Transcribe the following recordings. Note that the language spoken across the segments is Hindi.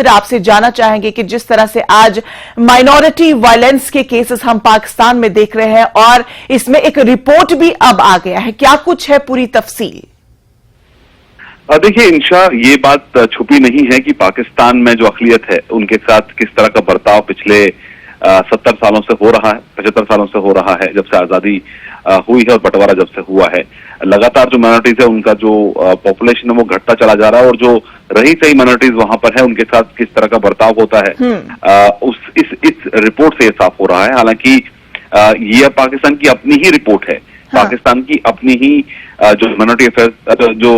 आपसे जानना चाहेंगे कि जिस तरह से आज माइनॉरिटी वायलेंस के केसेस हम पाकिस्तान में देख रहे हैं और इसमें एक रिपोर्ट भी अब आ गया है, क्या कुछ है पूरी तफसील? देखिए इंशा, ये बात छुपी नहीं है कि पाकिस्तान में जो अक़लियत है उनके साथ किस तरह का बर्ताव पिछले 70 सालों से हो रहा है, 75 सालों से हो रहा है, जब से आजादी हुई है और बंटवारा जब से हुआ है। लगातार जो माइनॉरिटीज है उनका जो पॉपुलेशन है वो घटता चला जा रहा है और जो रही सही माइनॉरिटीज वहां पर है उनके साथ किस तरह का बर्ताव होता है इस रिपोर्ट से ये साफ हो रहा है। हालांकि ये पाकिस्तान की अपनी ही रिपोर्ट है, पाकिस्तान की अपनी ही जो माइनॉरिटी अफेयर्स जो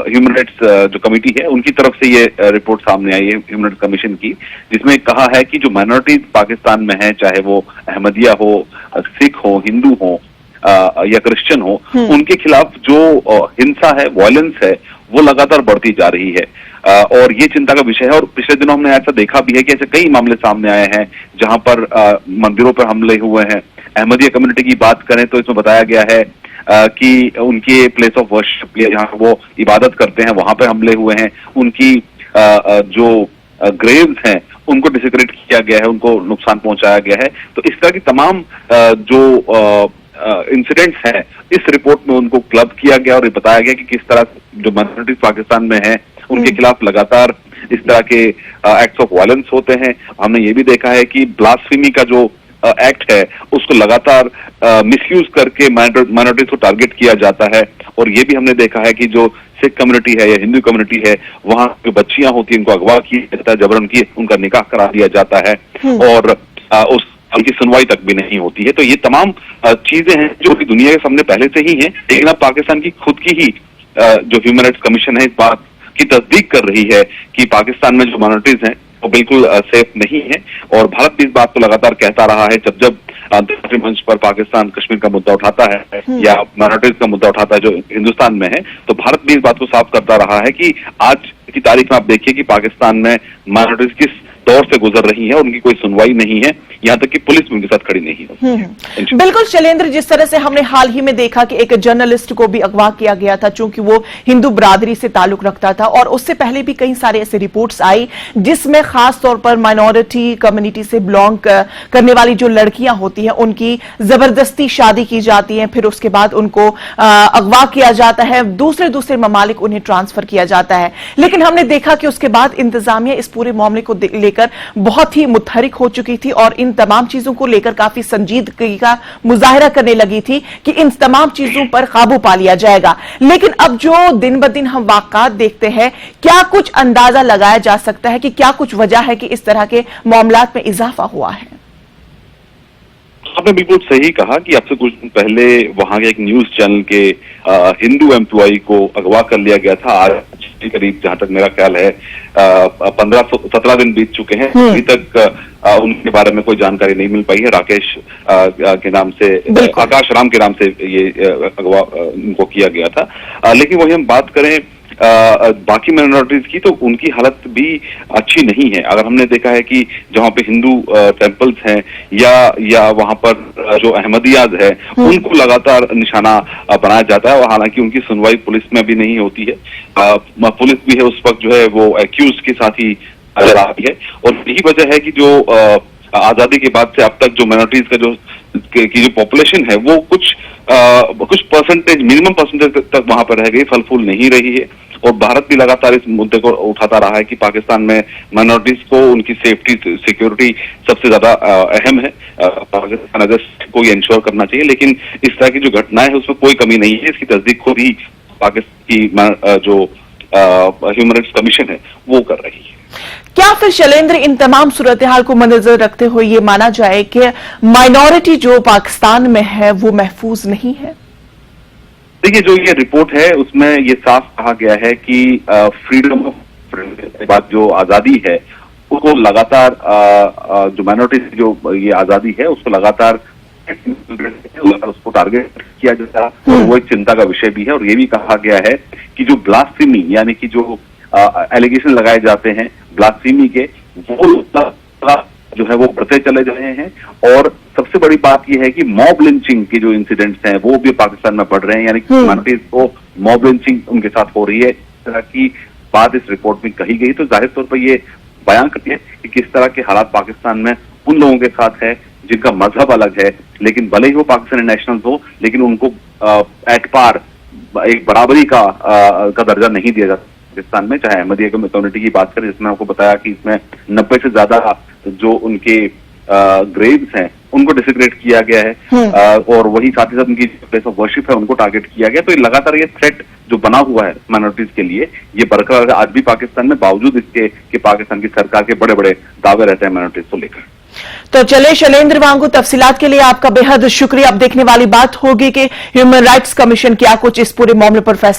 ह्यूमन राइट्स जो कमेटी है उनकी तरफ से ये रिपोर्ट सामने आई है, ह्यूमन राइट्स कमीशन की, जिसमें कहा है कि जो माइनॉरिटीज पाकिस्तान में है, चाहे वो अहमदिया हो, सिख हो, हिंदू हो या क्रिश्चियन हो, उनके खिलाफ जो हिंसा है, वायलेंस है, वो लगातार बढ़ती जा रही है और ये चिंता का विषय है। और पिछले दिनों हमने ऐसा देखा भी है कि ऐसे कई मामले सामने आए हैं जहां पर मंदिरों पर हमले हुए हैं। अहमदिया कम्युनिटी की बात करें तो इसमें बताया गया है कि उनके प्लेस ऑफ वर्शिप या जहां वो इबादत करते हैं वहां पर हमले हुए हैं, उनकी जो ग्रेव्स हैं उनको डिसेक्रेट किया गया है, उनको नुकसान पहुंचाया गया है। तो इस तरह की तमाम जो इंसिडेंट्स हैं इस रिपोर्ट में उनको क्लब किया गया और ये बताया गया कि किस तरह जो माइनॉरिटीज पाकिस्तान में है उनके खिलाफ लगातार इस तरह के एक्ट्स ऑफ वायलेंस होते हैं। हमने ये भी देखा है कि ब्लास्फेमी का जो एक्ट है उसको लगातार मिसयूज करके माइनॉरिटीज को टारगेट किया जाता है और ये भी हमने देखा है कि जो सिख कम्युनिटी है या हिंदू कम्युनिटी है वहां जो बच्चियां होती हैं उनको अगवा किया जाता है, जबरन की उनका निकाह करा दिया जाता है और उनकी सुनवाई तक भी नहीं होती है। तो ये तमाम चीजें हैं जो कि दुनिया के सामने पहले से ही हैं, लेकिन अब पाकिस्तान की खुद की ही जो ह्यूमन राइट्स कमीशन है इस बात की तस्दीक कर रही है कि पाकिस्तान में जो माइनॉरिटीज हैं वो बिल्कुल सेफ नहीं है। और भारत भी इस बात को लगातार कहता रहा है, जब जब अंतर्राष्ट्रीय मंच पर पाकिस्तान कश्मीर का मुद्दा उठाता है या माइनॉरिटीज का मुद्दा उठाता है जो हिंदुस्तान में है, तो भारत भी इस बात को साफ करता रहा है कि आज की तारीख में आप देखिए कि पाकिस्तान में माइनॉरिटीज किस दौर से गुजर रही है, उनकी कोई सुनवाई नहीं है, यहाँ तक कि पुलिस भी उनके साथ खड़ी नहीं है। बिल्कुल शैलेंद्र, जिस तरह से हमने हाल ही में देखा कि एक जर्नलिस्ट को भी अगवा किया गया था चूंकि वो हिंदू बरादरी से ताल्लुक रखता था, और उससे पहले भी कई सारे ऐसे रिपोर्ट्स आई जिसमें खास तौर पर माइनॉरिटी कम्युनिटी से बिलोंग करने वाली जो लड़कियां होती हैं उनकी जबरदस्ती शादी की जाती है, फिर उसके बाद उनको अगवा किया जाता है, दूसरे ममालिक उन्हें ट्रांसफर किया जाता है। लेकिन हमने देखा कि उसके बाद इंतजामिया इस पूरे मामले को लेकर बहुत ही मुतहरिक हो चुकी थी और इन तमाम चीजों को लेकर काफी संजीदगी का मुजाहिरा करने लगी थी कि इन तमाम चीजों पर काबू पा लिया जाएगा। लेकिन अब जो दिन ब दिन हम वाक़ात देखते हैं, क्या कुछ अंदाजा लगाया जा सकता है कि क्या कुछ वजह है कि इस तरह के मामलात में इजाफा हुआ है? आपने बिल्कुल सही कहा कि अब से कुछ दिन पहले वहां के एक न्यूज चैनल के हिंदू एम्प्लॉय को अगवा कर लिया गया था। आज करीब जहां तक मेरा ख्याल है 15-17 दिन बीत चुके हैं, अभी तक उनके बारे में कोई जानकारी नहीं मिल पाई है। राकेश के नाम से, आकाश राम के नाम से ये अगवा उनको किया गया था। लेकिन वही हम बात करें बाकी माइनॉरिटीज की तो उनकी हालत भी अच्छी नहीं है। अगर हमने देखा है कि जहां पे हिंदू टेम्पल्स हैं या वहां पर जो अहमदियाज है उनको लगातार निशाना बनाया जाता है और हालांकि उनकी सुनवाई पुलिस में भी नहीं होती है। पुलिस भी है उस वक्त जो है वो एक्यूज के साथ ही नजर आती है और यही वजह है कि जो आजादी के बाद से अब तक जो माइनॉरिटीज का जो पॉपुलेशन है वो कुछ परसेंटेज, मिनिमम परसेंटेज तक वहां पर रह गई, फल फूल नहीं रही है। और भारत भी लगातार इस मुद्दे को उठाता रहा है कि पाकिस्तान में माइनॉरिटीज को उनकी सेफ्टी, सिक्योरिटी सबसे ज्यादा अहम है। पाकिस्तान अगर को ये इंश्योर करना चाहिए, लेकिन इस तरह की जो घटनाएं है उसमें कोई कमी नहीं है। इसकी तस्दीक खुद ही पाकिस्तान की जो ह्यूमन राइट्स कमीशन है वो कर रही है। क्या फिर शैलेंद्र इन तमाम सूरत हाल को मद्देनजर रखते हुए ये माना जाए कि माइनॉरिटी जो पाकिस्तान में है वो महफूज नहीं है? देखिए, जो ये रिपोर्ट है उसमें ये साफ कहा गया है कि फ्रीडम ऑफ के बाद जो आजादी है उसको लगातार जो माइनॉरिटी जो ये आजादी है उसको लगातार उसको टारगेट किया जाता है और वो एक चिंता का विषय भी है। और ये भी कहा गया है कि जो ब्लास्फेमी यानी कि जो एलिगेशन लगाए जाते हैं ब्लास्फेमी के, वो जो है वो बढ़ते चले जा रहे हैं। और सबसे बड़ी बात यह है कि मॉब लिंचिंग के जो इंसिडेंट्स हैं वो भी पाकिस्तान में बढ़ रहे हैं, यानी कि माइनॉरिटीज को मॉब लिंचिंग उनके साथ हो रही है। इस तरह की बात इस रिपोर्ट में कही गई, तो जाहिर तौर पर ये बयान करती है कि किस तरह के हालात पाकिस्तान में उन लोगों के साथ है जिनका मजहब अलग है, लेकिन भले ही वो पाकिस्तानी नेशनल्स हो, लेकिन उनको एट पार एक बराबरी का दर्जा नहीं दिया जाता पाकिस्तान में। चाहे अहमदिया कम्युनिटी की बात करें, जिसमें आपको बताया कि इसमें 90 से ज्यादा जो उनके ग्रेव्स हैं उनको डिसिग्रेट किया गया है, और वही साथ ही साथ उनकी प्लेस ऑफ वर्शिप है उनको टारगेट किया गया। तो ये लगातार ये थ्रेट जो बना हुआ है माइनॉरिटीज के लिए, ये बरकरार है आज भी पाकिस्तान में, बावजूद इसके कि पाकिस्तान की सरकार के बड़े बड़े दावे रहते हैं माइनॉरिटीज को लेकर। तो चले शैलेंद्र वांगू, तफसीलात के लिए आपका बेहद शुक्रिया। अब देखने वाली बात होगी कि ह्यूमन राइट्स कमीशन क्या कुछ इस पूरे मामले पर फैसला